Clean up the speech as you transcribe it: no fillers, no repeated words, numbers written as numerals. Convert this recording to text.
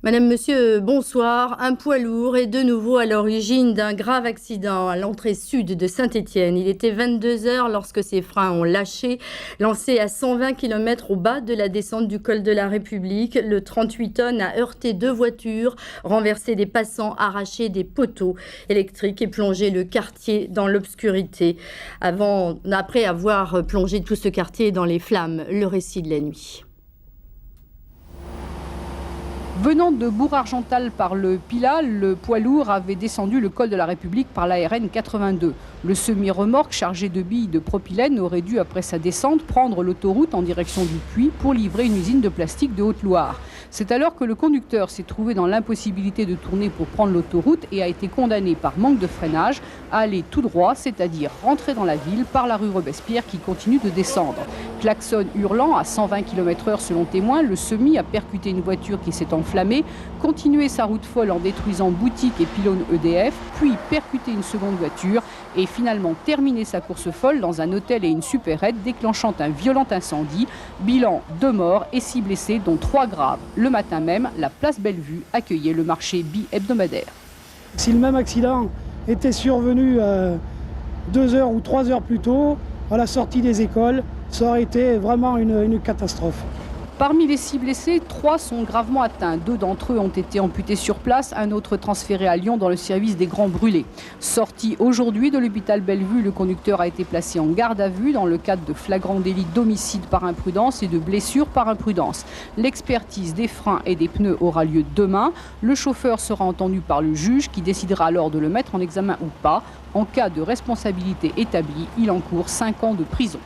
Madame, monsieur, bonsoir. Un poids lourd est de nouveau à l'origine d'un grave accident à l'entrée sud de Saint-Étienne. Il était 22 heures lorsque ses freins ont lâché. Lancé à 120 km au bas de la descente du col de la République, le 38 tonnes a heurté deux voitures, renversé des passants, arraché des poteaux électriques et plongé le quartier dans l'obscurité. Après avoir plongé tout ce quartier dans les flammes, le récit de la nuit. Venant de Bourg-Argental par le Pilat, le poids lourd avait descendu le col de la République par la RN 82. Le semi-remorque chargé de billes de propylène aurait dû, après sa descente, prendre l'autoroute en direction du Puy pour livrer une usine de plastique de Haute-Loire. C'est alors que le conducteur s'est trouvé dans l'impossibilité de tourner pour prendre l'autoroute et a été condamné par manque de freinage à aller tout droit, c'est-à-dire rentrer dans la ville par la rue Robespierre qui continue de descendre. Klaxon hurlant à 120 km/h selon témoins, le semi a percuté une voiture qui s'est enflammée, continué sa route folle en détruisant boutiques et pylônes EDF, puis percuté une seconde voiture et finalement terminé sa course folle dans un hôtel et une supérette, déclenchant un violent incendie. Bilan 2 morts et 6 blessés, dont 3 graves. Le matin même, la place Bellevue accueillait le marché bi-hebdomadaire. Si le même accident était survenu 2 heures ou 3 heures plus tôt, à la sortie des écoles, ça aurait été vraiment une catastrophe. Parmi les 6 blessés, 3 sont gravement atteints. 2 d'entre eux ont été amputés sur place, un autre transféré à Lyon dans le service des grands brûlés. Sorti aujourd'hui de l'hôpital Bellevue, le conducteur a été placé en garde à vue dans le cadre de flagrant délit d'homicide par imprudence et de blessure par imprudence. L'expertise des freins et des pneus aura lieu demain. Le chauffeur sera entendu par le juge qui décidera alors de le mettre en examen ou pas. En cas de responsabilité établie, il encourt 5 ans de prison.